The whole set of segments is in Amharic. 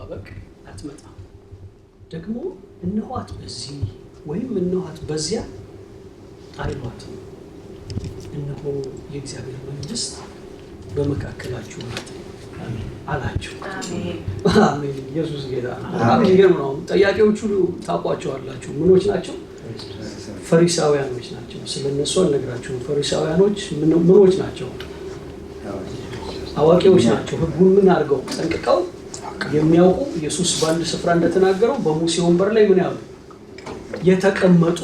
በመጠባበቅ አትመጣም። ደግሞ እነኋት በዚህ ወይም እነኋት በዚያ አይሏትም። እነሆ የእግዚአብሔር መንግስት በመካከላችሁ ናት አላቸው። አሜን። ኢየሱስ ጌታ ነው። ይገርም ነው። ጠያቂዎቹ ታውቋቸዋላችሁ። ምኖች ናቸው? ፈሪሳውያኖች ናቸው። ስለነሱ አልነግራችሁም። ፈሪሳውያኖች ምኖች ናቸው? አዋቂዎች ናቸው። ህጉን ምን አድርገው ጠንቅቀው የሚያውቁ ኢየሱስ በአንድ ስፍራ እንደተናገረው በሙሴ ወንበር ላይ ምን ያሉ የተቀመጡ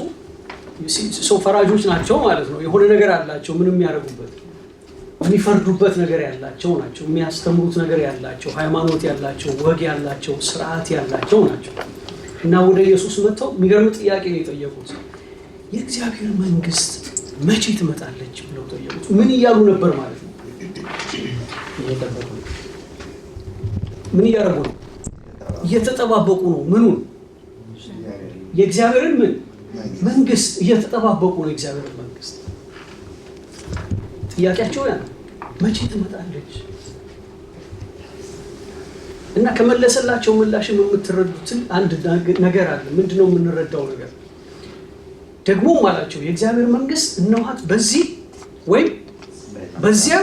ሰው ፈራጆች ናቸው ማለት ነው። የሆነ ነገር አላቸው። ምንም የሚያደርጉበት የሚፈርዱበት ነገር ያላቸው ናቸው። የሚያስተምሩት ነገር ያላቸው፣ ሃይማኖት ያላቸው፣ ወግ ያላቸው፣ ስርዓት ያላቸው ናቸው። እና ወደ ኢየሱስ መጥተው የሚገርም ጥያቄ ነው የጠየቁት። የእግዚአብሔር መንግስት መቼ ትመጣለች ብለው ጠየቁት። ምን እያሉ ነበር ማለት ነው? ምን እያደረጉ ነው? እየተጠባበቁ ነው። ምኑን? የእግዚአብሔርን መንግስት እየተጠባበቁ ነው። የእግዚአብሔርን መንግስት ጥያቄያቸው ያ ነው። መቼ ትመጣለች? እና ከመለሰላቸው ምላሽ የምትረዱትን አንድ ነገር አለ። ምንድነው የምንረዳው ነገር? ደግሞ አላቸው የእግዚአብሔር መንግስት እነኋት በዚህ ወይም በዚያ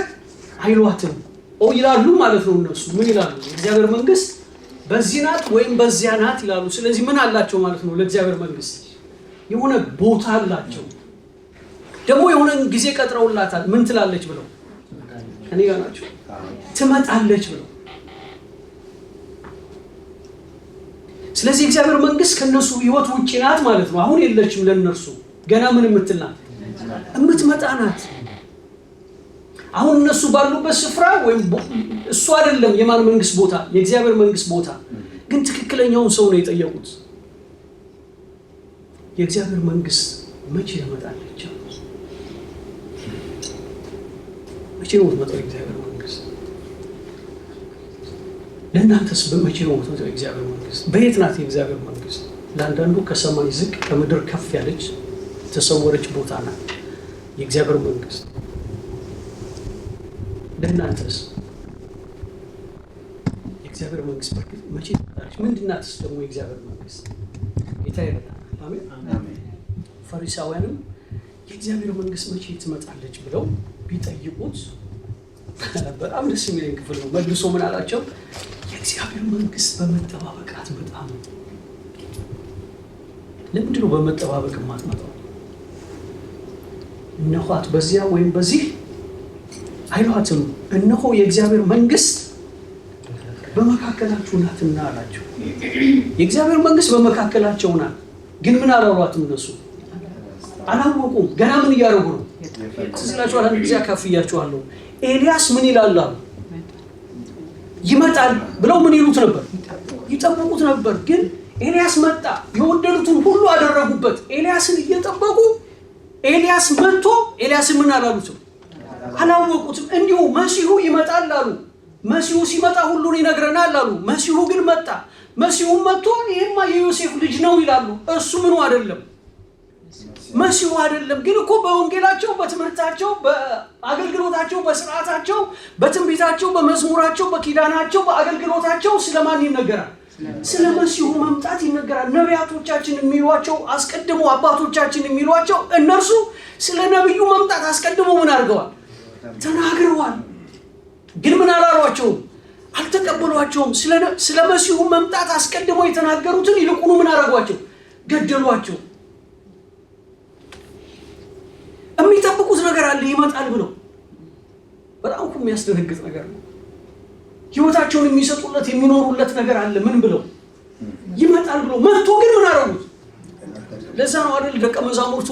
አይሏትም ይላሉ ማለት ነው። እነሱ ምን ይላሉ? የእግዚአብሔር መንግስት በዚህ ናት ወይም በዚያ ናት ይላሉ። ስለዚህ ምን አላቸው ማለት ነው? ለእግዚአብሔር መንግስት የሆነ ቦታ አላቸው። ደግሞ የሆነ ጊዜ ቀጥረውላታል። ምን ትላለች ብለው እኔ ጋር ናቸው። ትመጣለች ብለው። ስለዚህ የእግዚአብሔር መንግስት ከነሱ ህይወት ውጪ ናት ማለት ነው። አሁን የለችም ለነርሱ። ገና ምን የምትል ናት? የምትመጣ ናት። አሁን እነሱ ባሉበት ስፍራ ወይም እሱ አይደለም የማን መንግስት ቦታ? የእግዚአብሔር መንግስት ቦታ። ግን ትክክለኛውን ሰው ነው የጠየቁት። የእግዚአብሔር መንግስት መቼ ትመጣለች? መቼ ነው የምትመጣው የእግዚአብሔር መንግስት? ለእናንተስ በመቼ ነው የምትመጣው የእግዚአብሔር መንግስት? በየት ናት የእግዚአብሔር መንግስት? ለአንዳንዱ ከሰማይ ዝቅ ከምድር ከፍ ያለች የተሰወረች ቦታ ናት የእግዚአብሔር መንግስት። ለእናንተስ የእግዚአብሔር መንግስት መቼ ትመጣለች? ምንድናትስ ደግሞ የእግዚአብሔር መንግስት? ጌታ ይረዳል። አሜን። ፈሪሳውያንም የእግዚአብሔር መንግስት መቼ ትመጣለች ብለው ቢጠይቁት በጣም ደስ የሚለኝ ክፍል ነው። መልሶ ምን አላቸው? የእግዚአብሔር መንግስት በመጠባበቅ አትመጣም። ለምንድን ነው በመጠባበቅ የማትመጣው? እነኋት በዚያ ወይም በዚህ አይሏትም። እነሆ የእግዚአብሔር መንግስት በመካከላችሁ ናትና አላቸው። የእግዚአብሔር መንግስት በመካከላቸው ናት። ግን ምን አላሏትም? እነሱ አላወቁም። ገና ምን እያደረጉ ነው? ስለዚህ አንድ ጊዜ አካፍያችኋለሁ። ኤልያስ ምን ይላል አሉ? ይመጣል ብለው ምን ይሉት ነበር? ይጠብቁት ነበር። ግን ኤልያስ መጣ። የወደዱትን ሁሉ አደረጉበት። ኤልያስን እየጠበቁ ኤልያስ መጥቶ ኤልያስን ምን አላሉትም? አላወቁትም። እንዲሁ መሲሁ ይመጣል አሉ። መሲሁ ሲመጣ ሁሉን ይነግረናል አሉ። መሲሁ ግን መጣ። መሲሁ መጥቶ ይሄማ የዮሴፍ ልጅ ነው ይላሉ። እሱ ምኑ አይደለም? መሲሁ አይደለም። ግን እኮ በወንጌላቸው፣ በትምህርታቸው፣ በአገልግሎታቸው፣ በስርዓታቸው፣ በትንቢታቸው፣ በመዝሙራቸው፣ በኪዳናቸው፣ በአገልግሎታቸው ስለማን ይነገራል? ስለ መሲሁ መምጣት ይነገራል። ነቢያቶቻችን የሚሏቸው አስቀድሞ አባቶቻችን የሚሏቸው እነርሱ ስለ ነብዩ መምጣት አስቀድሞ ምን አድርገዋል? ተናግረዋል። ግን ምን አላሏቸውም? አልተቀበሏቸውም። ስለ መሲሁ መምጣት አስቀድሞ የተናገሩትን ይልቁኑ ምን አደረጓቸው? ገደሏቸው። የሚጠብቁት ነገር አለ ይመጣል ብለው። በጣም እኮ የሚያስደነግጥ ነገር ነው። ህይወታቸውን የሚሰጡለት የሚኖሩለት ነገር አለ። ምን ብለው? ይመጣል ብለው። መጥቶ ግን ምን አደረጉት? ለዛ ነው አይደል ደቀ መዛሙርቱ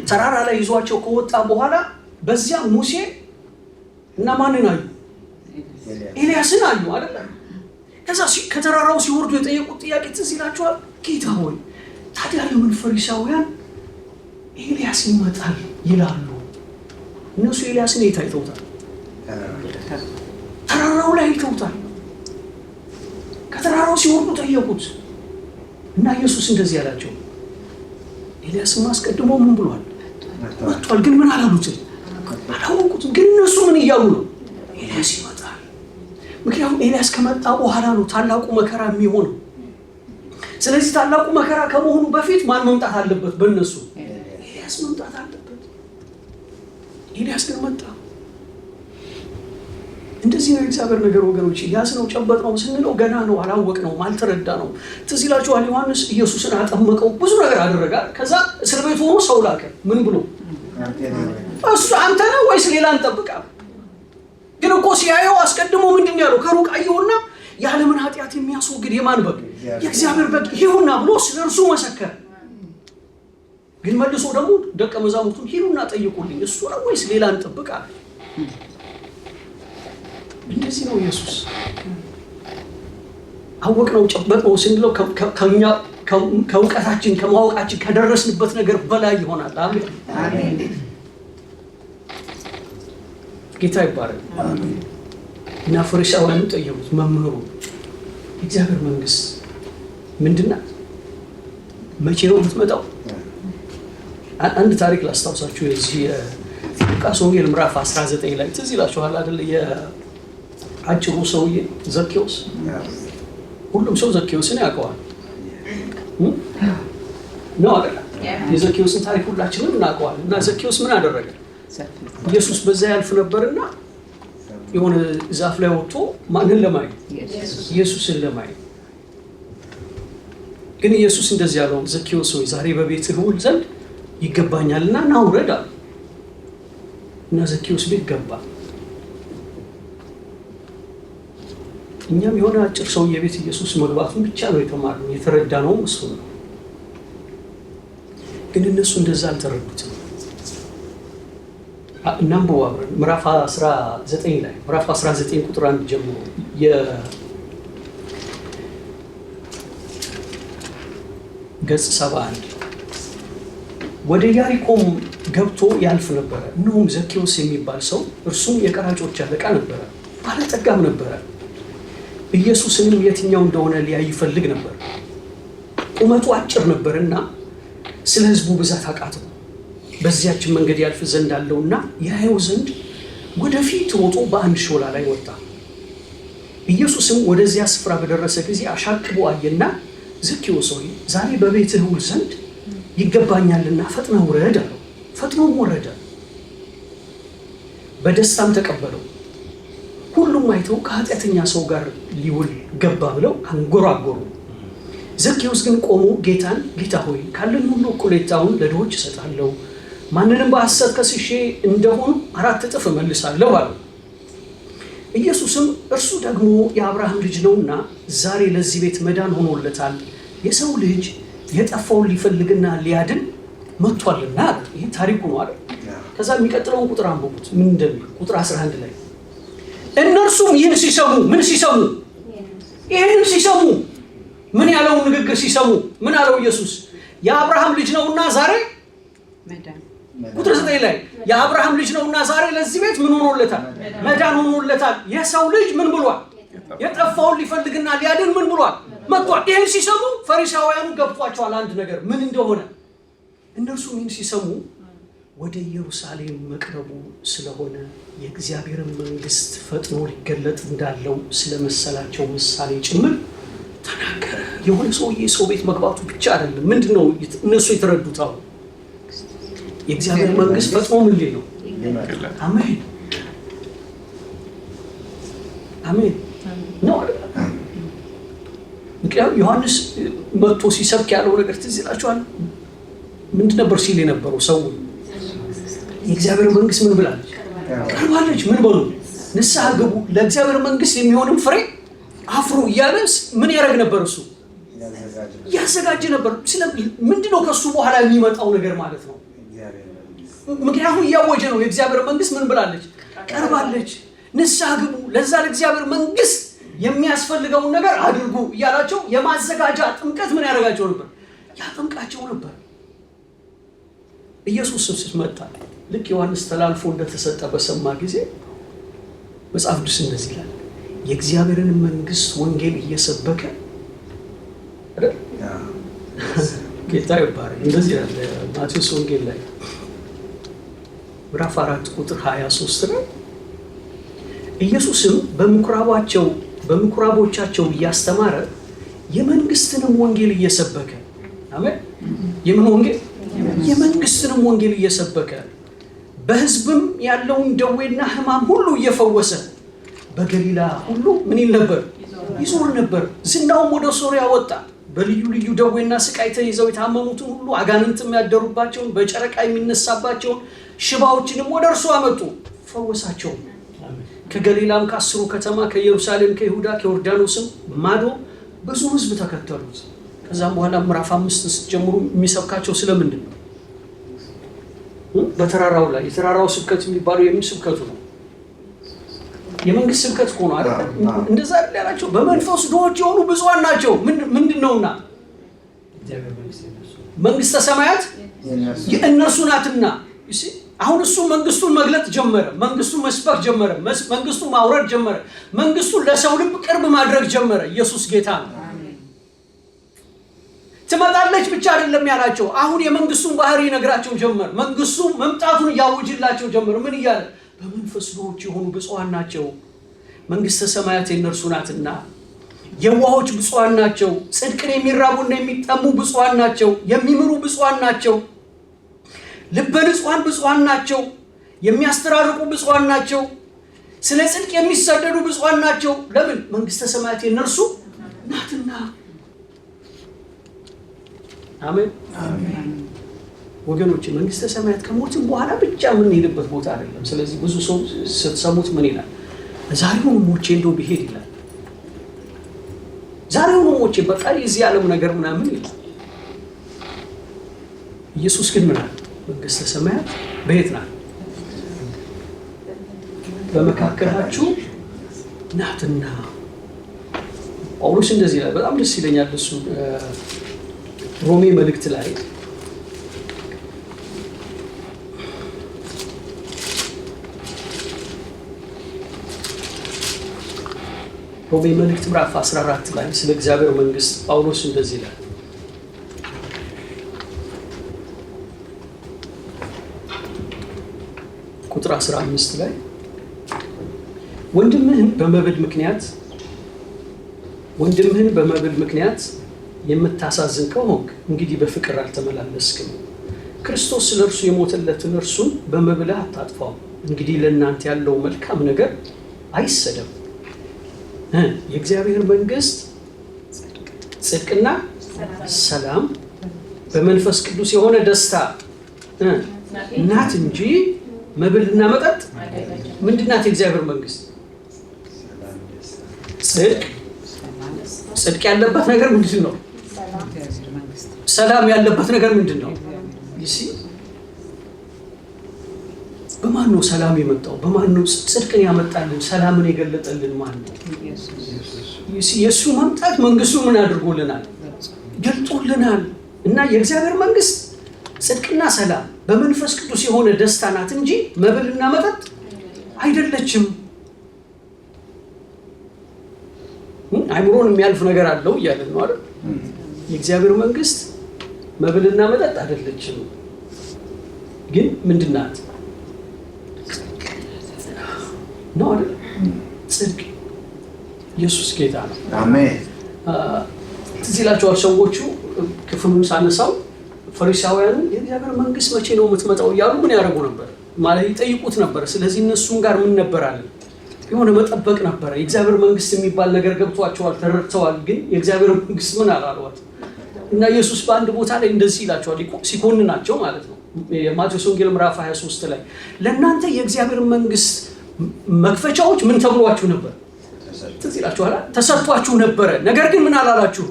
ተራራ ላይ ይዟቸው ከወጣ በኋላ በዚያ ሙሴ እና ማንን አዩ? ኤልያስን አዩ አይደል? ከዛ ከተራራው ሲወርዱ የጠየቁት ጥያቄ ትዝ ይላችኋል? ጌታ ሆይ ታዲያ ለምን ፈሪሳውያን ኤልያስ ይመጣል ይላሉ? እነሱ ኤልያስን የት አይተውታል? ተራራው ላይ አይተውታል። ከተራራው ሲወርዱ ጠየቁት እና ኢየሱስ እንደዚህ ያላቸው፣ ኤልያስም አስቀድሞ ምን ብሏል? መጥቷል። ግን ምን አላሉትም? አላወቁትም። ግን እነሱ ምን እያሉ ነው? ኤልያስ ይመጣል። ምክንያቱም ኤልያስ ከመጣ በኋላ ነው ታላቁ መከራ የሚሆነው። ስለዚህ ታላቁ መከራ ከመሆኑ በፊት ማን መምጣት አለበት? በእነሱ ኤልያስ መምጣት አለበት። ኤልያስ ግን መጣ። እንደዚህ ነው የእግዚአብሔር ነገር ወገኖች። ያዝነው ጨበጥነው ስንለው ገና ነው፣ አላወቅነውም፣ አልተረዳነውም። ትዝ ይላችኋል ዮሐንስ ኢየሱስን አጠመቀው፣ ብዙ ነገር አደረገ። ከዛ እስር ቤት ሆኖ ሰው ላከ። ምን ብሎ? እሱ አንተ ነህ ወይስ ሌላ እንጠብቃለን? ግን እኮ ሲያየው አስቀድሞ ምንድን ያለው? ከሩቅ አየውና የዓለምን ኃጢአት የሚያስወግድ የማን በግ? የእግዚአብሔር በግ ይሁንና ብሎ ስለ እርሱ መሰከረ። ግን መልሶ ደግሞ ደቀ መዛሙርቱን ሂዱና ጠይቁልኝ፣ እሱ ነው ወይስ ሌላ እንጠብቃለን? እንደዚህ ነው ኢየሱስ። አወቅነው ጨበጥነው ስንለው ከእውቀታችን ከማወቃችን ከደረስንበት ነገር በላይ ይሆናል። አሜን። ጌታ ይባረክ። እና ፈሪሳውያኑ ጠየቁት፣ መምህሩ የእግዚአብሔር መንግስት ምንድን ናት? መቼ ነው የምትመጣው? አንድ ታሪክ ላስታውሳችሁ። የዚህ ሉቃስ ወንጌል ምዕራፍ 19 ላይ ትዝ ይላችኋል አይደል? የአጭሩ ሰውዬ ዘኬዎስ። ሁሉም ሰው ዘኬዎስን ያውቀዋል ነው አይደል? የዘኬዎስን ታሪክ ሁላችንም እናውቀዋለን። እና ዘኬዎስ ምን አደረገ? ኢየሱስ በዛ ያልፍ ነበርና የሆነ ዛፍ ላይ ወጥቶ ማንን ለማየት? ኢየሱስን ለማየት። ግን ኢየሱስ እንደዚህ ያለው፣ ዘኬዎስ ሆይ ዛሬ በቤትህ እውል ዘንድ ይገባኛልና ና ውረድ አለ። እና ዘኬዎስ ቤት ገባ። እኛም የሆነ አጭር ሰው የቤት ኢየሱስ መግባቱን ብቻ ነው የተማርነው፣ የተረዳነው እሱ ነው። ግን እነሱ እንደዛ አልተረዱትም። እናንበው አብረን ምዕራፍ 19 ላይ ምዕራፍ 19 ቁጥር 1 ጀምሮ ገጽ 71 ወደ ኢያሪኮም ገብቶ ያልፍ ነበረ። እነሆም ዘኬዎስ የሚባል ሰው እርሱም የቀራጮች አለቃ ነበረ፣ ባለጠጋም ነበረ። ኢየሱስንም የትኛው እንደሆነ ሊያይ ይፈልግ ነበር። ቁመቱ አጭር ነበርና ስለ ሕዝቡ ብዛት አቃተው። በዚያችን መንገድ ያልፍ ዘንድ አለውና ያየው ዘንድ ወደፊት ሮጦ በአንድ ሾላ ላይ ወጣ። ኢየሱስም ወደዚያ ስፍራ በደረሰ ጊዜ አሻቅቦ አየና ዘኬዎስ ሆይ ዛሬ በቤትህ እውል ዘንድ ይገባኛልና ፈጥነህ ውረድ አለው። ፈጥኖም ወረደ፣ በደስታም ተቀበለው። ሁሉም አይተው ከኃጢአተኛ ሰው ጋር ሊውል ገባ ብለው አንጎራጎሩ። ዘኬዎስ ግን ቆሞ ጌታን፣ ጌታ ሆይ ካለኝ ሁሉ እኩሌታውን ለድሆች እሰጣለሁ፣ ማንንም በሐሰት ከስሼ እንደሆኑ 4 እጥፍ እመልሳለሁ አለው። ኢየሱስም እርሱ ደግሞ የአብርሃም ልጅ ነውና ዛሬ ለዚህ ቤት መዳን ሆኖለታል፣ የሰው ልጅ የጠፋውን ሊፈልግና ሊያድን መጥቷልና አለ። ይህ ታሪኩ ነው አይደል? ከዛ የሚቀጥለውን ቁጥር አንብቡት ምን እንደሚል። ቁጥር 11 ላይ እነርሱም ይህን ሲሰሙ ምን ሲሰሙ? ይህን ሲሰሙ ምን ያለውን ንግግር ሲሰሙ ምን አለው ኢየሱስ? የአብርሃም ልጅ ነውና ዛሬ መዳን። ቁጥር 9 ላይ የአብርሃም ልጅ ነውና ዛሬ ለዚህ ቤት ምን ሆኖለታል? መዳን ሆኖለታል። የሰው ልጅ ምን ብሏል? የጠፋውን ሊፈልግና ሊያድን ምን ብሏል? መጥቷል። ይህን ሲሰሙ ፈሪሳውያኑ ገብቷቸዋል አንድ ነገር ምን እንደሆነ። እነርሱ ይህን ሲሰሙ ወደ ኢየሩሳሌም መቅረቡ ስለሆነ የእግዚአብሔርን መንግስት ፈጥኖ ሊገለጥ እንዳለው ስለመሰላቸው ምሳሌ ጭምር ተናገረ። የሆነ ሰውዬ ሰው ቤት መግባቱ ብቻ አይደለም። ምንድነው እነሱ የተረዱት? አሁን የእግዚአብሔር መንግስት ፈጥኖ ምን ሊል ነው? አሜን አሜን ነው አይደል? ምክንያቱም ዮሐንስ መጥቶ ሲሰብክ ያለው ነገር ትዝ ይላችኋል። ምንድን ነበር ሲል የነበረው? ሰው የእግዚአብሔር መንግስት ምን ብላለች? ቀርባለች። ምን በሉ? ንስሐ ግቡ፣ ለእግዚአብሔር መንግስት የሚሆንም ፍሬ አፍሩ እያለ ምን ያደርግ ነበር? እሱ ያዘጋጅ ነበር። ምንድነው ከሱ በኋላ የሚመጣው ነገር ማለት ነው? ምክንያቱም እያወጀ ነው። የእግዚአብሔር መንግስት ምን ብላለች? ቀርባለች፣ ንስሐ ግቡ፣ ለዛ ለእግዚአብሔር መንግስት የሚያስፈልገውን ነገር አድርጉ እያላቸው የማዘጋጃ ጥምቀት ምን ያደርጋቸው ነበር? ያጠምቃቸው ነበር። ኢየሱስም ሲመጣ ልክ ዮሐንስ ተላልፎ እንደተሰጠ በሰማ ጊዜ መጽሐፍ ቅዱስ እንደዚህ ይላል፣ የእግዚአብሔርን መንግስት ወንጌል እየሰበከ አይደል? ጌታ ይባረክ። እንደዚህ ያለ ማቴዎስ ወንጌል ላይ ምዕራፍ 4 ቁጥር 23 ላይ ኢየሱስም በምኩራቦቻቸው እያስተማረ የመንግስትንም ወንጌል እየሰበከ አሜን። የምን ወንጌል? የመንግስትንም ወንጌል እየሰበከ በሕዝብም ያለውን ደዌና ሕማም ሁሉ እየፈወሰ በገሊላ ሁሉ ምን ይል ነበር? ይዞር ነበር። ዝናውም ወደ ሶርያ ወጣ። በልዩ ልዩ ደዌና ስቃይ ተይዘው የታመሙትን ሁሉ አጋንንትም ያደሩባቸውን በጨረቃ የሚነሳባቸውን ሽባዎችንም ወደ እርሱ አመጡ፣ ፈወሳቸው። ከገሊላም ከ10 ከተማ ከኢየሩሳሌም ከይሁዳ ከዮርዳኖስም ማዶ ብዙ ሕዝብ ተከተሉት። ከዛም በኋላ ምዕራፍ 5 ጀምሮ የሚሰብካቸው ስለምንድን ነው? በተራራው ላይ የተራራው ስብከት የሚባለው የምን ስብከቱ ነው? የመንግስት ስብከት ሆኖ አይደል? እንደዛ አይደል ያላቸው? በመንፈስ ድሆች የሆኑ ብዙዋን ናቸው። ምንድነውና መንግስተ ሰማያት የእነርሱ ናትና። አሁን እሱ መንግስቱን መግለጥ ጀመረ። መንግስቱን መስበክ ጀመረ። መንግስቱን ማውረድ ጀመረ። መንግስቱን ለሰው ልብ ቅርብ ማድረግ ጀመረ። ኢየሱስ ጌታ ነው። ትመጣለች ብቻ አይደለም ያላቸው። አሁን የመንግስቱን ባህሪ ይነግራቸው ጀመረ። መንግስቱ መምጣቱን ያውጅላቸው ጀመረ። ምን እያለ? በመንፈስ ድሆች የሆኑ ብፁዓን ናቸው፣ መንግስተ ሰማያት የእነርሱ ናትና። የዋሆች ብፁዓን ናቸው፣ ጽድቅን የሚራቡና የሚጠሙ ብፁዓን ናቸው፣ የሚምሩ ብፁዓን ናቸው። ልበ ንጹሐን ብፁዓን ናቸው፣ የሚያስተራርቁ ብፁዓን ናቸው። ስለ ጽድቅ የሚሰደዱ ብፁዓን ናቸው። ለምን? መንግስተ ሰማያት የእነርሱ ናትና። አሜን አሜን። ወገኖች መንግስተ ሰማያት ከሞትም በኋላ ብቻ የምንሄድበት ቦታ አይደለም። ስለዚህ ብዙ ሰው ስትሰሙት ምን ይላል? ዛሬውኑ ሞቼ እንደው ብሄድ ይላል። ዛሬውኑ ሞቼ በቃ የዚህ ዓለም ነገር ምናምን ይላል። ኢየሱስ ግን ምን አለ? መንግስተ ሰማያት በየት ናት? በመካከላችሁ ናትና። ጳውሎስ እንደዚህ ይላል። በጣም ደስ ይለኛል እሱ ሮሜ መልእክት ላይ ሮሜ መልእክት ምዕራፍ 14 ላይ ስለ እግዚአብሔር መንግስት ጳውሎስ እንደዚህ ይላል። ቁጥር 15 ላይ ወንድምህን በመብል ምክንያት የምታሳዝን ከሆንክ እንግዲህ በፍቅር አልተመላለስክም። ክርስቶስ ስለ እርሱ የሞተለትን እርሱን በመብልህ አታጥፋው። እንግዲህ ለእናንተ ያለው መልካም ነገር አይሰደም። የእግዚአብሔር መንግስት ጽድቅና ሰላም በመንፈስ ቅዱስ የሆነ ደስታ ናት እንጂ መብልና መጠጥ ምንድን ናት? የእግዚአብሔር መንግስት ጽድቅ ያለበት ነገር ምንድን ነው? ሰላም ያለበት ነገር ምንድን ነው? በማን ነው ሰላም የመጣው? በማን ነው ጽድቅን ያመጣልን? ሰላምን የገለጠልን ማን ነው? የእሱ መምጣት መንግስቱ ምን አድርጎልናል? ገልጦልናል። እና የእግዚአብሔር መንግስት ጽድቅና ሰላም በመንፈስ ቅዱስ የሆነ ደስታ ናት እንጂ መብልና መጠጥ አይደለችም። አይምሮን የሚያልፍ ነገር አለው እያለን ነው አይደል? የእግዚአብሔር መንግስት መብልና መጠጥ አይደለችም። ግን ምንድን ናት? ነው አይደል? ጽድቅ። ኢየሱስ ጌታ ነው። አሜን። ትዝ ይላችኋል ሰዎቹ ክፍሉን ሳነሳው ፈሪሳውያኑ የእግዚአብሔር መንግስት መቼ ነው የምትመጣው እያሉ ምን ያደርጉ ነበር? ማለት ይጠይቁት ነበር። ስለዚህ እነሱም ጋር ምን ነበራለን? የሆነ መጠበቅ ነበረ። የእግዚአብሔር መንግስት የሚባል ነገር ገብቷቸዋል፣ ተረድተዋል። ግን የእግዚአብሔር መንግስት ምን አላሏት እና ኢየሱስ በአንድ ቦታ ላይ እንደዚህ ይላቸዋል፣ ሲኮንናቸው ማለት ነው። የማቴዎስ ወንጌል ምዕራፍ 23 ላይ ለእናንተ የእግዚአብሔር መንግስት መክፈቻዎች ምን ተብሏችሁ ነበር? ትዝ ይላችኋል፣ ተሰጥቷችሁ ነበረ። ነገር ግን ምን አላላችሁ?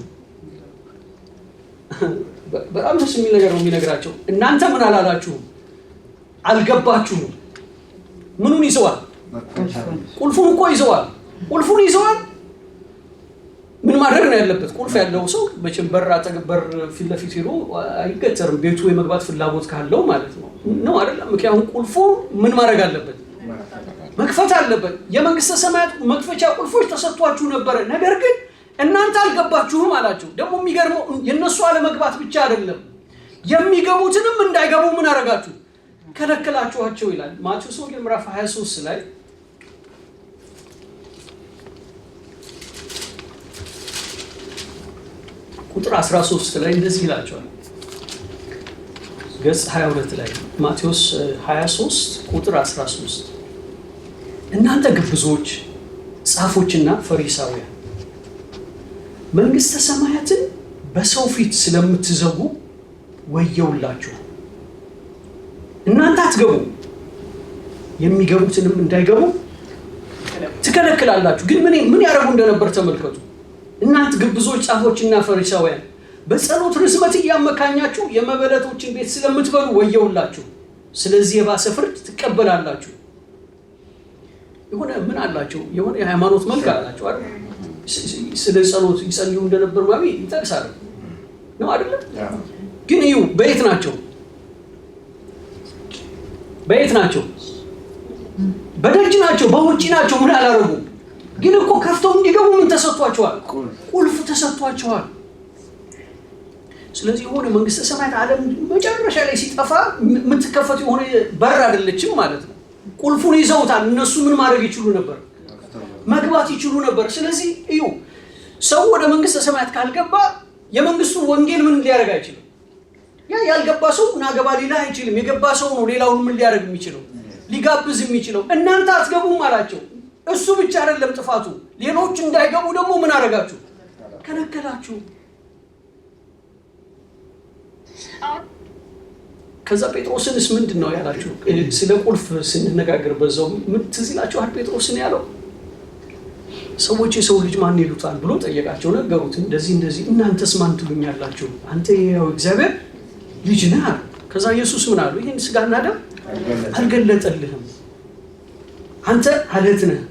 በጣም ደስ የሚል ነገር ነው የሚነግራቸው። እናንተ ምን አላላችሁ? አልገባችሁም። ምኑን ይዘዋል? ቁልፉን እኮ ይዘዋል። ቁልፉን ይዘዋል። ምን ማድረግ ነው ያለበት? ቁልፍ ያለው ሰው መቼም በር አጠገብ በር ፊት ለፊት ሄዶ አይገተርም። ቤቱ የመግባት ፍላጎት ካለው ማለት ነው አይደለም? ምክንያቱም ቁልፉ ምን ማድረግ አለበት? መክፈት አለበት። የመንግስተ ሰማያት መክፈቻ ቁልፎች ተሰጥቷችሁ ነበረ፣ ነገር ግን እናንተ አልገባችሁም አላቸው። ደግሞ የሚገርመው የነሱ አለመግባት ብቻ አይደለም፣ የሚገቡትንም እንዳይገቡ ምን አደረጋችሁ? ከለከላችኋቸው ይላል። ማቴዎስ ወንጌል ምዕራፍ 23 ላይ ቁጥር 13 ላይ እንደዚህ ይላቸዋል። ገጽ 22 ላይ ማቴዎስ 23 ቁጥር 13 እናንተ ግብዞች ጻፎችና ፈሪሳውያን መንግሥተ ሰማያትን በሰው ፊት ስለምትዘጉ ወየውላችሁ። እናንተ አትገቡ፣ የሚገቡትንም እንዳይገቡ ትከለክላላችሁ። ግን ምን ያደርጉ እንደነበር ተመልከቱ። እናንተ ግብዞች ጻፎችና ፈሪሳውያን በጸሎት ርዝመት እያመካኛችሁ የመበለቶችን ቤት ስለምትበሉ ወየውላችሁ፣ ስለዚህ የባሰ ፍርድ ትቀበላላችሁ። የሆነ ምን አላቸው? የሆነ የሃይማኖት መልክ አላቸው አይደል? ስለ ጸሎት ይጸልዩ እንደነበር ማሚ ይጠቅሳል ነው አይደል? ግን እዩ በየት ናቸው? በደጅ ናቸው፣ በውጪ ናቸው። ምን አላረጉም? ግን እኮ ከፍተው እንዲገቡ ምን ተሰጥቷቸዋል? ቁልፍ ተሰጥቷቸዋል። ስለዚህ የሆነ መንግስተ ሰማያት ዓለም መጨረሻ ላይ ሲጠፋ የምትከፈት የሆነ በር አይደለችም ማለት ነው። ቁልፉን ይዘውታል። እነሱ ምን ማድረግ ይችሉ ነበር? መግባት ይችሉ ነበር። ስለዚህ እዩ ሰው ወደ መንግስተ ሰማያት ካልገባ የመንግስቱ ወንጌል ምን ሊያደርግ አይችልም። ያልገባ ሰው ናገባ ሊላ አይችልም። የገባ ሰው ነው ሌላውን ምን ሊያደርግ የሚችለው? ሊጋብዝ የሚችለው። እናንተ አትገቡም አላቸው። እሱ ብቻ አይደለም ጥፋቱ፣ ሌሎች እንዳይገቡ ደግሞ ምን አደረጋችሁ? ከለከላችሁ። ከዛ ጴጥሮስንስ ምንድን ነው ያላችሁ? ስለ ቁልፍ ስንነጋገር በዛው ምን ትዝ ይላችኋል? ጴጥሮስን ያለው ሰዎች የሰው ልጅ ማን ይሉታል ብሎ ጠየቃቸው። ነገሩት፣ እንደዚህ እናንተስ ማን ትሉኛላችሁ? አንተ ያው እግዚአብሔር ልጅ ነህ። ከዛ ኢየሱስ ምን አሉ? ይሄን ስጋና ደም አልገለጠልህም፣ አንተ አለት ነህ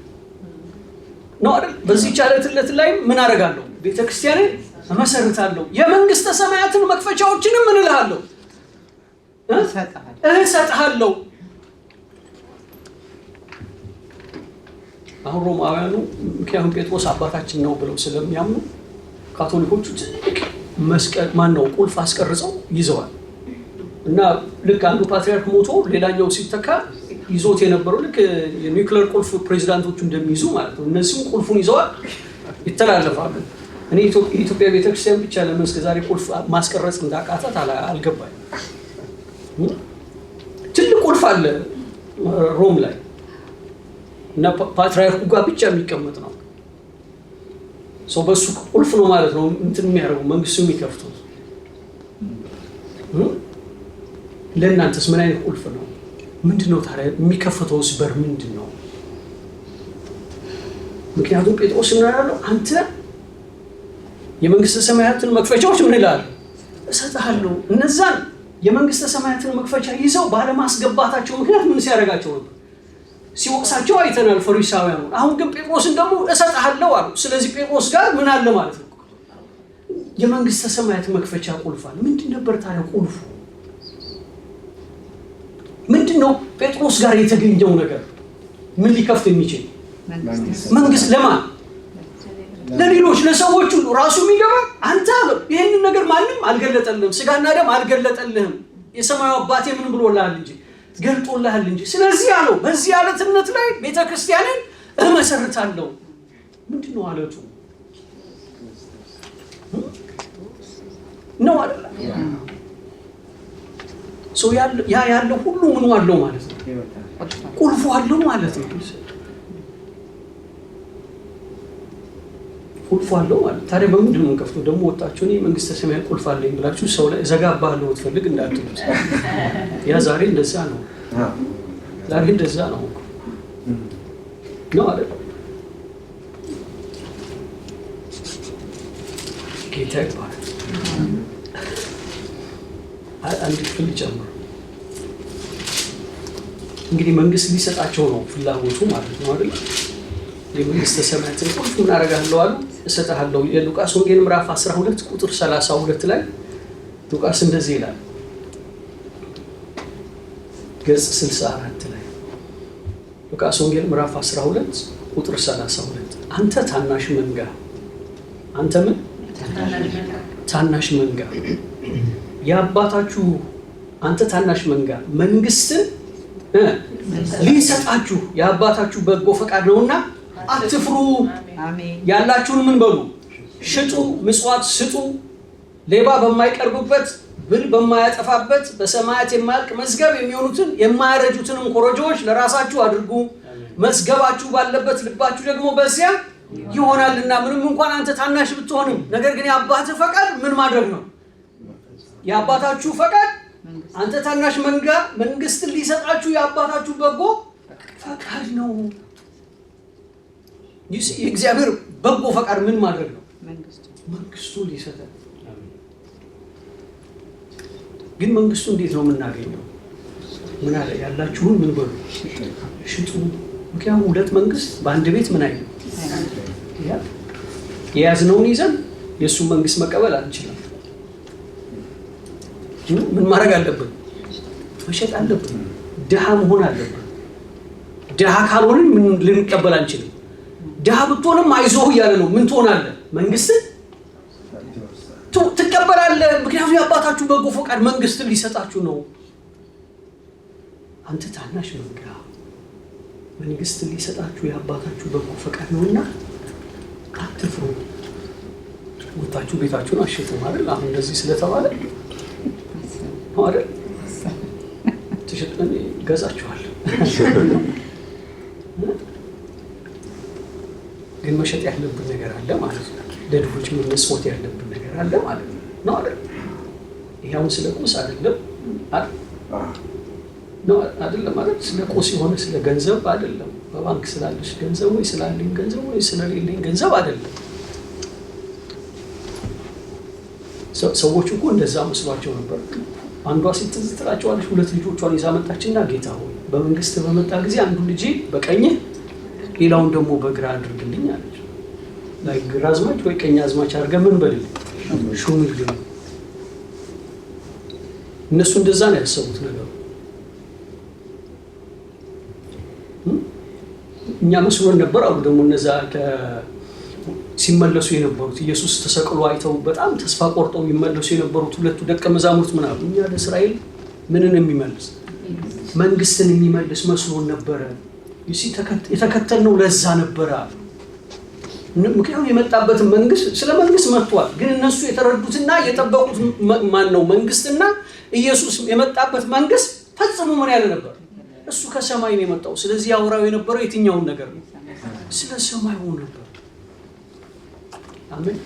ነው አይደል? በዚህ አለትለት ላይ ምን አደርጋለሁ? ቤተክርስቲያንን እመሰርታለሁ፣ የመንግስተ ሰማያትን መክፈቻዎችንም ምን እልሃለሁ? እሰጥሃለሁ። አሁን ሮማውያኑ ምክንያቱም ጴጥሮስ አባታችን ነው ብለው ስለሚያምኑ ካቶሊኮቹ ትልቅ መስቀል ነው ቁልፍ አስቀርጸው ይዘዋል። እና ልክ አንዱ ፓትሪያርክ ሞቶ ሌላኛው ሲተካ ይዞት የነበረው ልክ የኒውክሌር ቁልፍ ፕሬዚዳንቶቹ እንደሚይዙ ማለት ነው። እነዚህም ቁልፉን ይዘዋል፣ ይተላለፋሉ። እኔ የኢትዮጵያ ቤተክርስቲያን ብቻ ለምን እስከዛሬ ቁልፍ ማስቀረጽ እንዳቃታት አልገባኝ። ትልቅ ቁልፍ አለ ሮም ላይ እና ፓትሪያርኩ ጋር ብቻ የሚቀመጥ ነው። ሰው በሱ ቁልፍ ነው ማለት ነው እንትን የሚያደርጉ መንግስቱ የሚከፍቱት። ለእናንተስ ምን አይነት ቁልፍ ነው? ምንድነው ታዲያ የሚከፈተውስ በር ምንድነው? ምክንያቱም ጴጥሮስ እናያለው አንተ የመንግስተ ሰማያትን መክፈቻዎች ምን ይላል? እሰጥሃለሁ። እነዛን የመንግስተ ሰማያትን መክፈቻ ይዘው ባለማስገባታቸው ምክንያት ምን ሲያደርጋቸው ነበር? ሲወቅሳቸው አይተናል ፈሪሳውያኑ። አሁን ግን ጴጥሮስን ደግሞ እሰጥሃለሁ አሉ። ስለዚህ ጴጥሮስ ጋር ምን አለ ማለት ነው? የመንግስተ ሰማያት መክፈቻ ቁልፍ አለ። ምንድን ነበር ታዲያ ቁልፉ? ምንድነው ጴጥሮስ ጋር የተገኘው ነገር? ምን ሊከፍት የሚችል መንግስት? ለማን? ለሌሎች ለሰዎች ሁሉ ራሱ የሚገባ አንተ ይሄንን ነገር ማንም አልገለጠልህም፣ ስጋና ደም አልገለጠልህም፣ የሰማዩ አባቴ ምን ብሎልሃል እንጂ ገልጦልሃል እንጂ። ስለዚህ አለው በዚህ አለትነት ላይ ቤተክርስቲያንን እመሰርታለሁ። ምንድነው አለቱ? ነው አይደል? ሰው ያለው ሁሉ ምን አለው ማለት ነው? ቁልፉ አለው ማለት ነው። ቁልፉ አለው ማለት ታዲያ በምንድን ነው የምንከፍተው? ደግሞ ወጣችሁ እኔ መንግስተ ሰማያት ቁልፍ አለኝ ብላችሁ ሰው ላይ ዘጋባለሁ ትፈልግ እንዳትሉት። ያ ዛሬ እንደዛ ነው። ዛሬ እንደዛ ነው ነው አይደል? ጌታ ይባርክ። አንድ ክፍል ጨምሮ እንግዲህ መንግስት ሊሰጣቸው ነው ፍላጎቱ ማለት ነው አይደል? የመንግስተ ሰማያትን ቁልፍ ምን አደርጋለሁ አሉ? እሰጥሃለሁ። የሉቃስ ወንጌል ምዕራፍ 12 ቁጥር 32 ላይ ሉቃስ እንደዚህ ይላል። ገጽ 64 ላይ ሉቃስ ወንጌል ምዕራፍ 12 ቁጥር 32 አንተ ታናሽ መንጋ፣ አንተ ምን ታናሽ መንጋ የአባታችሁ አንተ ታናሽ መንጋ መንግስትን ሊሰጣችሁ የአባታችሁ በጎ ፈቃድ ነውና አትፍሩ። አሜን። ያላችሁን ምን በሉ? ሽጡ፣ ምጽዋት ስጡ፣ ሌባ በማይቀርብበት ብል በማያጠፋበት በሰማያት የማያልቅ መዝገብ የሚሆኑትን የማያረጁትንም ኮረጆዎች ለራሳችሁ አድርጉ። መዝገባችሁ ባለበት ልባችሁ ደግሞ በዚያ ይሆናልና። ምንም እንኳን አንተ ታናሽ ብትሆንም ነገር ግን የአባትህ ፈቃድ ምን ማድረግ ነው? የአባታችሁ ፈቃድ አንተ ታናሽ መንግስትን ሊሰጣችሁ የአባታችሁ በጎ ፈቃድ ነው። የእግዚአብሔር በጎ ፈቃድ ምን ማድረግ ነው? መንግስቱን ሊሰጠን። ግን መንግስቱ እንዴት ነው የምናገኘው? ምን አለ? ያላችሁን ምን በሉ ሽጡ። ምክንያቱም ሁለት መንግስት በአንድ ቤት ምን አይደለም። የያዝነውን ይዘን የእሱን መንግስት መቀበል አንችልም። ምን ማድረግ አለብን? መሸጥ አለብን። ድሃ መሆን አለብን። ድሃ ካልሆንን ምን ልንቀበል አንችልም። ድሃ ብትሆንም አይዞህ እያለ ነው። ምን ትሆናለህ? መንግስትን ትቀበላለህ። ምክንያቱም የአባታችሁ በጎ ፈቃድ መንግስትን ሊሰጣችሁ ነው። አንተ ታናሽ መንግስትን ሊሰጣችሁ የአባታችሁ በጎ ፈቃድ ነውና አትፍሩ። ወጣችሁ ቤታችሁን አሽጡ ማለት አሁን እንደዚህ ስለተባለ አይደል? ተሸጠን ገዛችኋል። ግን መሸጥ ያለብን ነገር አለ ማለት ነው። ለድሆች መስዋዕት ያለብን ነገር አለ ማለት ነው አይደል? ይሄው ስለ ቁስ አይደለም አይደለም ማለት ስለ ቁስ የሆነ ስለ ገንዘብ አይደለም። በባንክ ስላለሽ ገንዘብ ወይ ስላለኝ ገንዘብ ወይ ስለሌለኝ ገንዘብ አይደለም። ሰዎች እኮ እንደዛ መስሏቸው ነበር። አንዷ ሴት ትዝ ትላቸዋለች። ሁለት ልጆቿን ይዛ መጣችና ጌታ ሆይ በመንግስት በመጣ ጊዜ አንዱ ልጄ በቀኝህ ሌላውን ደግሞ በግራ አድርግልኝ አለች። ላይ ግራ አዝማች ወይ ቀኝ አዝማች አድርገህ ምን በልልኝ ሹምልኝ። እነሱ እንደዛ ነው ያሰቡት ነገሩ። እኛ መስሎን ነበር አሉ። ደግሞ እነዛ ሲመለሱ የነበሩት ኢየሱስ ተሰቅሎ አይተው በጣም ተስፋ ቆርጠው የሚመለሱ የነበሩት ሁለቱ ደቀ መዛሙርት ምን አሉ? እኛ ለእስራኤል ምንን የሚመልስ መንግስትን የሚመልስ መስሎን ነበረ። የተከተልነው ለዛ ነበረ። ምክንያቱም የመጣበትን መንግስት ስለ መንግስት መጥቷል። ግን እነሱ የተረዱትና የጠበቁት ማን ነው? መንግስትና ኢየሱስ የመጣበት መንግስት ፈጽሞ ምን ያለ ነበር? እሱ ከሰማይ ነው የመጣው። ስለዚህ ያወራው የነበረው የትኛውን ነገር ነው? ስለ ሰማዩ ነበር። አሜን።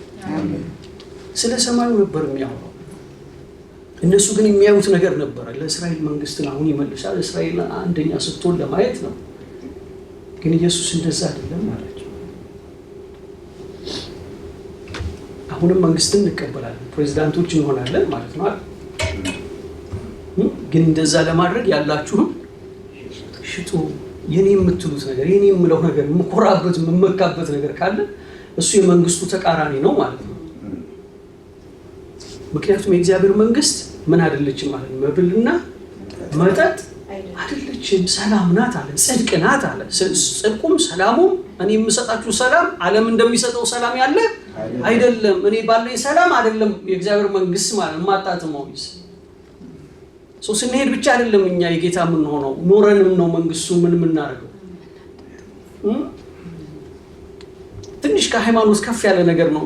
ስለ ሰማዩ ነበር የሚያወራው። እነሱ ግን የሚያዩት ነገር ነበር። ለእስራኤል መንግስትን አሁን ይመልሳል፣ እስራኤል አንደኛ ስትሆን ለማየት ነው። ግን ኢየሱስ እንደዛ አይደለም ማለት ነው። አሁንም መንግስትን እንቀበላለን፣ ፕሬዝዳንቶች እንሆናለን ማለት ነው አይደል? ግን እንደዛ ለማድረግ ያላችሁን ሽጡ። የኔ የምትሉት ነገር የኔ የምለው ነገር የምኮራበት የምመካበት ነገር ካለ እሱ የመንግስቱ ተቃራኒ ነው ማለት ነው። ምክንያቱም የእግዚአብሔር መንግስት ምን አይደለችም ማለት ነው? መብልና መጠጥ አይደለችም፣ ሰላም ናት አለ፣ ጽድቅ ናት አለ። ጽድቁም ሰላሙም እኔ የምሰጣችሁ ሰላም ዓለም እንደሚሰጠው ሰላም ያለ አይደለም። እኔ ባለኝ ሰላም አይደለም የእግዚአብሔር መንግስት ማለት ማጣጥመው ስንሄድ ብቻ አይደለም እኛ የጌታ ምን ሆነው ኖረንም ነው መንግስቱ ምን እናደርገው። ትንሽ ከሃይማኖት ከፍ ያለ ነገር ነው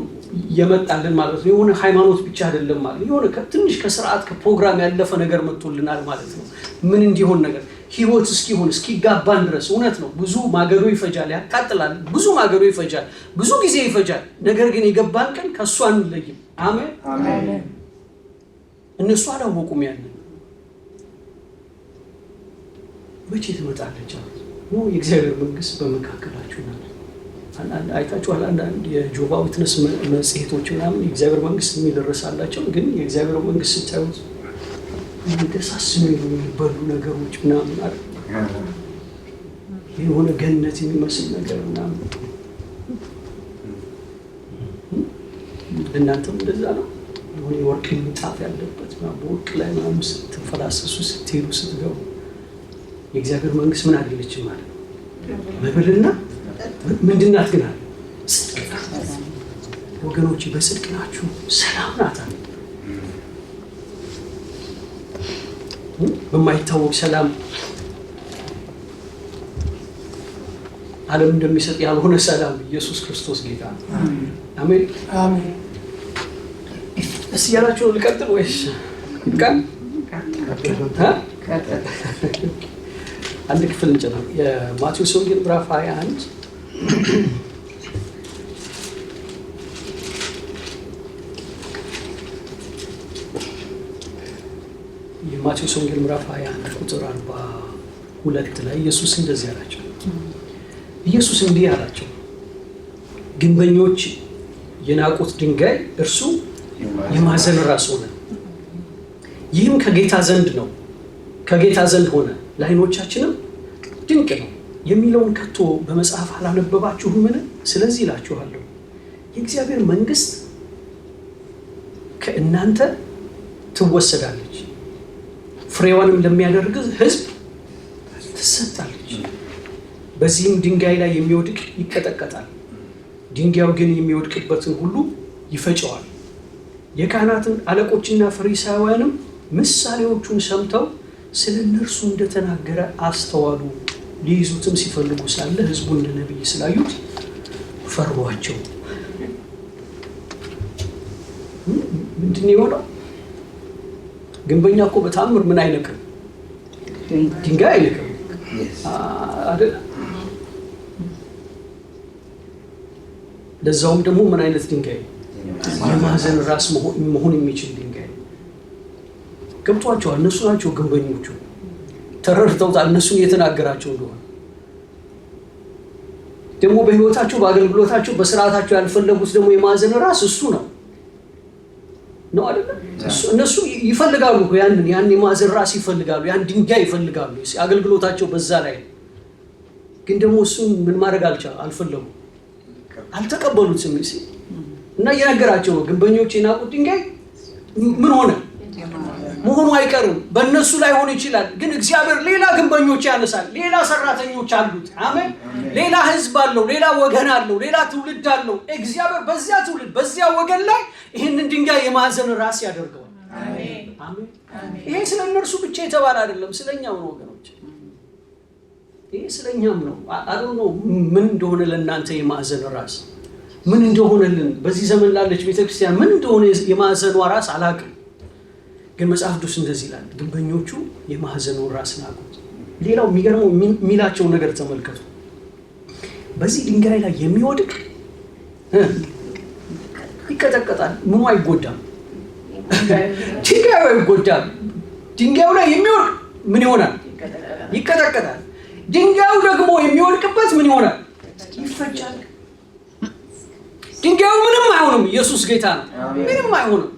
የመጣልን ማለት ነው። የሆነ ሃይማኖት ብቻ አይደለም ማለት የሆነ ትንሽ ከስርዓት ከፕሮግራም ያለፈ ነገር መጥቶልናል ማለት ነው። ምን እንዲሆን ነገር ህይወት እስኪጋባን ድረስ እውነት ነው። ብዙ ማገዶ ይፈጃል፣ ያቃጥላል፣ ብዙ ማገዶ ይፈጃል፣ ብዙ ጊዜ ይፈጃል። ነገር ግን የገባን ቀን ከእሱ አንለይም። አሜን አሜን። እነሱ አላወቁም ያንን መቼ ትመጣለች አሉት። የእግዚአብሔር መንግስት በመካከላችሁ ናት። አይታችኋል። አንዳንድ የጆባ ዊትነስ መጽሔቶች ምናምን የእግዚአብሔር መንግስት የሚደረሳላቸው ግን የእግዚአብሔር መንግስት ስታዩት ደሳስ የሚበሉ ነገሮች ምናምን አለ። የሆነ ገነት የሚመስል ነገር ምናምን። እናንተም እንደዛ ነው። የሆነ የወርቅ ምንጣፍ ያለበት በወርቅ ላይ ምናምን ስትፈላሰሱ ስትሄዱ ስትገቡ የእግዚአብሔር መንግስት ምን አይደለችም ማለት ነው። መብልና ምንድናት ግን አለ? ጽድቅ ናት። ወገኖች በጽድቅ ናችሁ፣ ሰላም ናት አለ። በማይታወቅ ሰላም ዓለም እንደሚሰጥ ያልሆነ ሰላም ኢየሱስ ክርስቶስ ጌታ ነው። አሜን አሜን። እስቲ ያላችሁ ልቀጥል ወይስ ይብቃል? አንድ ክፍል እንጨናል። የማቴዎስ ወንጌል ምዕራፍ 21 የማቴዎስ ወንጌል ምዕራፍ 21 ቁጥር 42 ላይ ኢየሱስ እንደዚህ አላቸው። ኢየሱስ እንዲህ አላቸው፣ ግንበኞች የናቁት ድንጋይ እርሱ የማዕዘን ራስ ሆነ። ይህም ከጌታ ዘንድ ነው፣ ከጌታ ዘንድ ሆነ፣ ለዓይኖቻችንም ድንቅ ነው የሚለውን ከቶ በመጽሐፍ አላነበባችሁምን? ስለዚህ እላችኋለሁ የእግዚአብሔር መንግሥት ከእናንተ ትወሰዳለች፣ ፍሬዋንም ለሚያደርግ ሕዝብ ትሰጣለች። በዚህም ድንጋይ ላይ የሚወድቅ ይቀጠቀጣል፣ ድንጋዩ ግን የሚወድቅበትን ሁሉ ይፈጨዋል። የካህናትን አለቆችና ፈሪሳውያንም ምሳሌዎቹን ሰምተው ስለ እነርሱ እንደተናገረ አስተዋሉ። ሊይዙትም ሲፈልጉ ሳለ ሕዝቡ እንደ ነቢይ ስላዩት ፈሯቸው። ምንድን ነው የሆነው? ግንበኛ እኮ በታምር ምን አይነቅም? ድንጋይ አይነቅም አይደል? ለዛውም ደግሞ ምን አይነት ድንጋይ? የማዕዘን ራስ መሆን የሚችል ድንጋይ። ገብቷቸዋል። እነሱ ናቸው ግንበኞቹ። ተረድተውታል እነሱን እየተናገራቸው እንደሆነ። ደግሞ በህይወታቸው፣ በአገልግሎታቸው፣ በስርዓታቸው ያልፈለጉት ደግሞ የማዕዘን ራስ እሱ ነው አይደል? እነሱ ይፈልጋሉ ያን የማዕዘን ራስ ይፈልጋሉ፣ ያን ድንጋይ ይፈልጋሉ። አገልግሎታቸው በዛ ላይ ግን ደግሞ እሱን ምን ማድረግ አልፈለጉም፣ አልተቀበሉትም። እና እየነገራቸው ነው። ግንበኞች የናቁት ድንጋይ ምን ሆነ? መሆኑ አይቀርም። በእነሱ ላይ ሆን ይችላል፣ ግን እግዚአብሔር ሌላ ግንበኞች ያነሳል። ሌላ ሰራተኞች አሉት። አሜን። ሌላ ህዝብ አለው፣ ሌላ ወገን አለው፣ ሌላ ትውልድ አለው። እግዚአብሔር በዚያ ትውልድ በዚያ ወገን ላይ ይህንን ድንጋይ የማዕዘን ራስ ያደርገዋል። አሜን። ይሄ ስለ እነርሱ ብቻ የተባለ አይደለም፣ ስለኛም ነው ወገኖች። ይሄ ስለኛም ነው። አሁን ነው ምን እንደሆነ ለእናንተ የማዕዘን ራስ ምን እንደሆነልን በዚህ ዘመን ላለች ቤተክርስቲያን ምን እንደሆነ የማዕዘኗ ራስ አላውቅም። ግን መጽሐፍ ቅዱስ እንደዚህ ይላል፣ ግንበኞቹ የማዕዘኑን ራስ ናቁት። ሌላው የሚገርመው የሚላቸው ነገር ተመልከቱ። በዚህ ድንጋይ ላይ የሚወድቅ ይቀጠቀጣል። ምኑ አይጎዳም? ድንጋዩ አይጎዳም። ድንጋዩ ላይ የሚወድቅ ምን ይሆናል? ይቀጠቀጣል። ድንጋዩ ደግሞ የሚወድቅበት ምን ይሆናል? ይፈጫል። ድንጋዩ ምንም አይሆንም። ኢየሱስ ጌታ ነው። ምንም አይሆንም።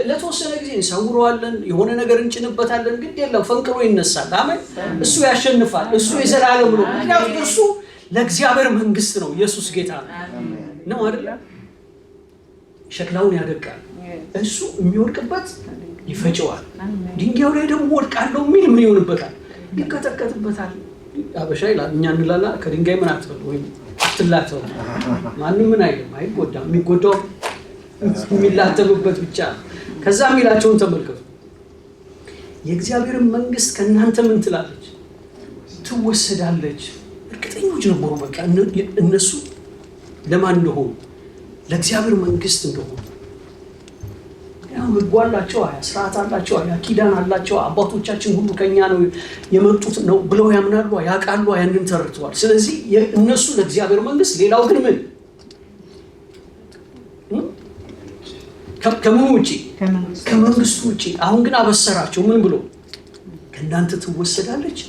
ለተወሰነ ጊዜ እንሰውረዋለን፣ የሆነ ነገር እንጭንበታለን፣ ግን የለም ፈንቅሎ ይነሳል። አሜን። እሱ ያሸንፋል። እሱ የዘላለም ነው። ምክንያቱም እሱ ለእግዚአብሔር መንግስት ነው። ኢየሱስ ጌታ ነው አይደል? ሸክላውን ያደቃል፣ እሱ የሚወድቅበት ይፈጨዋል። ድንጋዩ ላይ ደግሞ ወድቃለሁ የሚል ምን ይሆንበታል? ይቀጠቀጥበታል። አበሻ ይላል፣ እኛ እንላላ ከድንጋይ ምን አትበል ወይም አትላተው። ማንም ምን አይልም፣ አይጎዳም። የሚጎዳው የሚላተምበት ብቻ። ከዛ የሚላቸውን ተመልከቱ። የእግዚአብሔርን መንግስት ከእናንተ ምን ትላለች? ትወሰዳለች። እርግጠኞች ነበሩ በቃ እነሱ ለማን እንደሆኑ፣ ለእግዚአብሔር መንግስት እንደሆኑ። ሕግ አላቸው፣ ስርዓት አላቸው፣ ኪዳን አላቸው። አባቶቻችን ሁሉ ከኛ ነው የመጡት ነው ብለው ያምናሉ፣ ያውቃሉ፣ ያንን ተረድተዋል። ስለዚህ እነሱ ለእግዚአብሔር መንግስት፣ ሌላው ግን ምን ከምን ውጪ? ከመንግስቱ ውጪ። አሁን ግን አበሰራቸው። ምን ብሎ? ከእናንተ ትወሰዳለች፣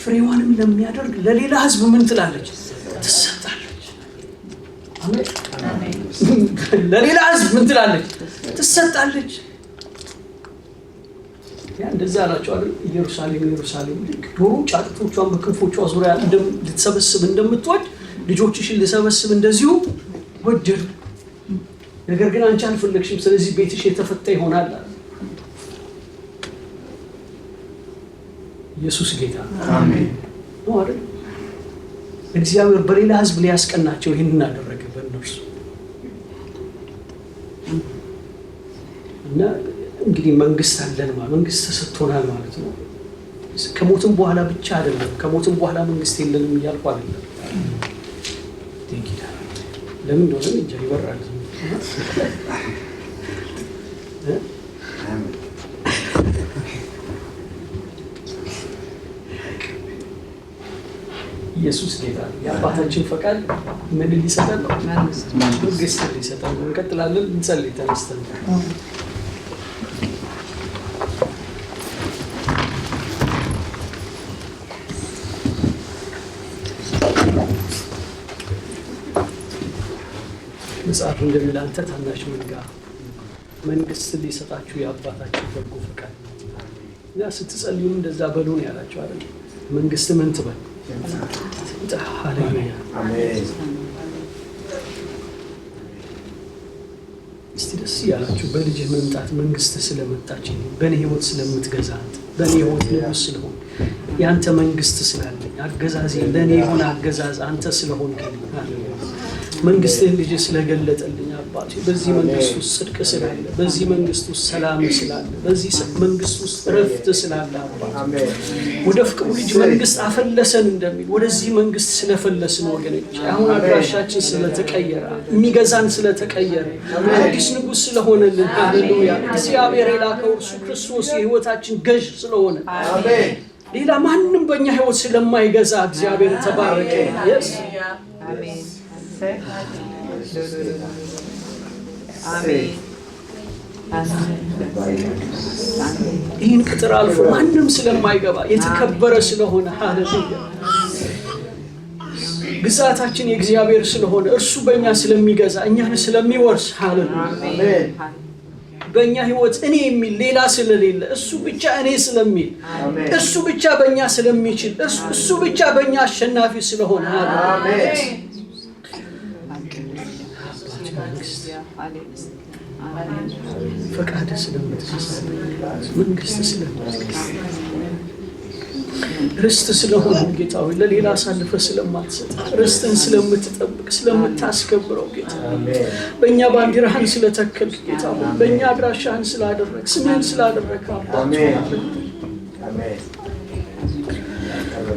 ፍሬዋንም ለሚያደርግ ለሌላ ህዝብ ምን ትላለች? ትሰጣለች። አሜን። ለሌላ ህዝብ ምን ትላለች? ትሰጣለች። ያ እንደዛ አላቸው አይደል? ኢየሩሳሌም ኢየሩሳሌም ዶሮ ጫጩቶቿን በክንፎቿ ዙሪያ ልትሰበስብ እንደምትወድ ልጆችሽን ልሰበስብ እንደዚሁ ወደድኩ። ነገር ግን አንቺ አልፈለግሽም፣ ስለዚህ ቤትሽ የተፈታ ይሆናል። ኢየሱስ ጌታ አሜን ነው አይደል? እግዚአብሔር በሌላ ህዝብ ሊያስቀናቸው ይህንን አደረገ በእነርሱ። እና እንግዲህ መንግስት አለን ማለት መንግስት ተሰጥቶናል ማለት ነው። ከሞትም በኋላ ብቻ አይደለም፣ ከሞትም በኋላ መንግስት የለንም እያልኩ አይደለም። ለምን እንደሆነ እንጃ ይበራል። ኢየሱስ ጌታ ነው። የአባታችን ፈቃድ ምን ሊሰጠን ነው? መንግስት ሊሰጠን ነው። እንቀጥላለን። እንጸልይ ተነስተን። መጽሐፍ እንደሚል አንተ ታናሽ መንጋ መንግስት ሊሰጣችሁ የአባታችሁ በጎ ፈቃድ ነው። ያ ስትጸልዩም እንደዛ በሉ ነው ያላችሁ አይደል? መንግስት ምን ትበል? ሃሌሉያ አሜን። እስቲ ደስ ያላችሁ በልጅ መምጣት መንግስት ስለመጣች በእኔ ህይወት ስለምትገዛ በእኔ ህይወት ንጉስ ስለሆን ያንተ መንግስት ስላለኝ አገዛዜ ለእኔ የሆነ አገዛዝ አንተ ስለሆንክልኝ መንግስትህን ልጅ ስለገለጠልኝ አባቴ በዚህ መንግስት ውስጥ ጽድቅ ስላለ በዚህ መንግስት ውስጥ ሰላም ስላለ በዚህ መንግስት ውስጥ ረፍት ስላለ አባቴ ወደ ፍቅሩ ልጅ መንግስት አፈለሰን እንደሚል ወደዚህ መንግስት ስለፈለስን ወገኖች አሁን አድራሻችን ስለተቀየረ የሚገዛን ስለተቀየረ አዲስ ንጉስ ስለሆነልን ሃሌሉያ እግዚአብሔር የላከው እርሱ ክርስቶስ የህይወታችን ገዥ ስለሆነ አሜን። ሌላ ማንም በእኛ ህይወት ስለማይገዛ እግዚአብሔር ተባረከ። ኢየሱስ አሜን አሜን። ይህን ቅጥር አልፎ ማንም ስለማይገባ የተከበረ ስለሆነ ሃሌሉያ ግዛታችን የእግዚአብሔር ስለሆነ እርሱ በእኛ ስለሚገዛ እኛን ስለሚወርስ ሃሌሉያ አሜን። በእኛ ህይወት እኔ የሚል ሌላ ስለሌለ እሱ ብቻ እኔ ስለሚል እሱ ብቻ በእኛ ስለሚችል እሱ ብቻ በእኛ አሸናፊ ስለሆነ አሜን። ፈቃድ ስለምትሰጥ መንግስት ስለምትሰጥ ርስት ስለሆነ ጌታ ሆይ ለሌላ አሳልፈ ስለማትሰጥ ርስትን ስለምትጠብቅ ስለምታስከብረው ጌታ በእኛ ባንዲራህን ስለተከልክ ጌታ ሆይ በእኛ አድራሻህን ስላደረግ ስምህን ስላደረግ አሜን።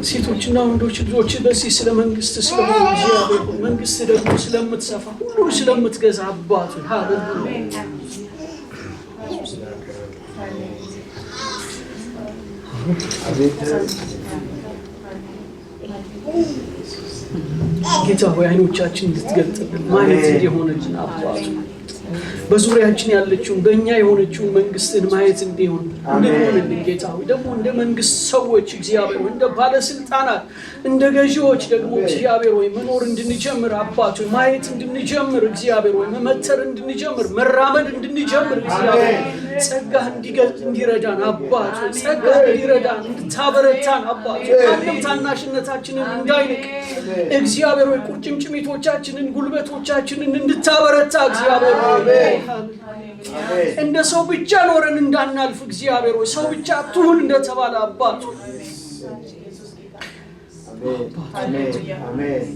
ሴቶችና ወንዶች ልጆች በዚህ ስለ መንግስት ስለሆነ እግዚአብሔር መንግስት ደግሞ ስለምትሰፋ ሁሉ ስለምትገዛ አባቱ ሃሌሉያ ጌታ ሆይ አይኖቻችን እንድትገልጥልን ማየት እንዲሆንልን አባቱ በዙሪያችን ያለችውን በእኛ የሆነችውን መንግስትን ማየት እንዲሆንልን ጌታ ሆይ ደግሞ እንደ መንግስት ሰዎች እግዚአብሔር ሆይ እንደ ባለስልጣናት እንደ ገዢዎች ደግሞ እግዚአብሔር ሆይ መኖር እንድንጀምር አባቱ ማየት እንድንጀምር እግዚአብሔር ሆይ መመተር እንድንጀምር መራመድ እንድንጀምር እግዚአብሔር ጸጋህ እንዲረዳን አባቱ ጸጋህ እንዲረዳን እንድታበረታን አባቱ አንተም ታናሽነታችንን እንዳይንቅ እግዚአብሔር ሆይ ቁርጭምጭሚቶቻችንን ጉልበቶቻችንን እንድታበረታ እግዚአብሔር ሆይ እንደ ሰው ብቻ ኖረን እንዳናልፍ እግዚአብሔር ሆይ ሰው ብቻ አትሁን እንደተባለ አባቱ አሜን አሜን።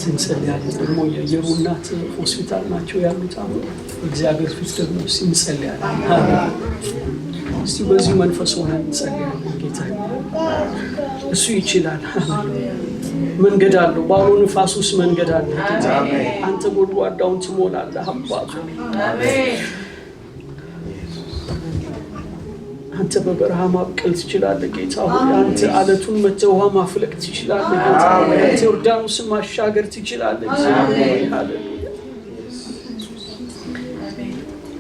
እንጸልያለን። ደግሞ የየሩ እናት ሆስፒታል ናቸው ያሉት አሁን እግዚአብሔር ፊት ደግሞ እንጸልያለን። እስቲ በዚህ መንፈስ ሆነን እንጸልያለን። ጌታ እሱ ይችላል። መንገድ አለው። ባሉ ንፋስ ውስጥ መንገድ አለ። ጌታ አንተ ጎድጓዳውን ትሞላለህ አባቱ አሜን። አንተ በበረሃ ማብቀል ትችላለህ ጌታ ሆይ አንተ አለቱን መተህ ውሃ ማፍለቅ ትችላለህ ጌታ ሆይ አንተ ዮርዳኖስን ማሻገር ትችላለህ እግዚአብሔር ሆይ ሃሌሉያ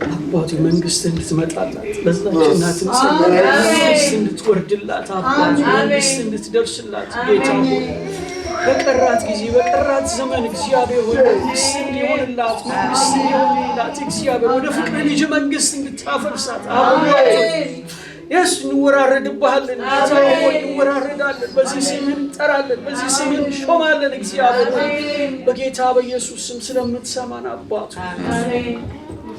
አባቱ መንግስት እንድትመጣላት ለዛች እናት መንግስት እንድትወርድላት አባቱ መንግስት እንድትደርስላት ጌታ ሆይ በቀራት ጊዜ በቀራት ዘመን እግዚአብሔር ሆይ መንግስት እንዲሆንላት እግዚአብሔር ወደ ፍቅር ልጅ መንግስት እንድታፈርሳት አባቱ እንወራረድብሃለን ጌታ ሆይ እንወራረዳለን። በዚህ ስም እንጠራለን፣ በዚህ ስም እንሾማለን እግዚአብሔር ሆይ በጌታ በኢየሱስ ስም ስለምትሰማን አባቱ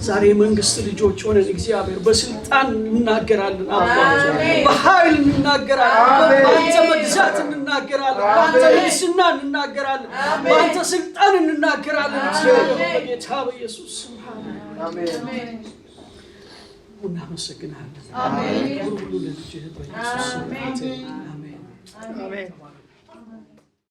ዛሬ መንግስት ልጆች ሆነን እግዚአብሔር በስልጣን እንናገራለን አባቱ በኃይል እንናገራለን በአንተ መግዛት እንናገራለን በአንተ ንግስና እንናገራለን በአንተ ስልጣን እንናገራለን እግዚአብሔር በጌታ በኢየሱስ ስም አሜን። እናመሰግናለን። አሜን። ሁሉ ለልጅህ በኢየሱስ ስም አሜን። አሜን።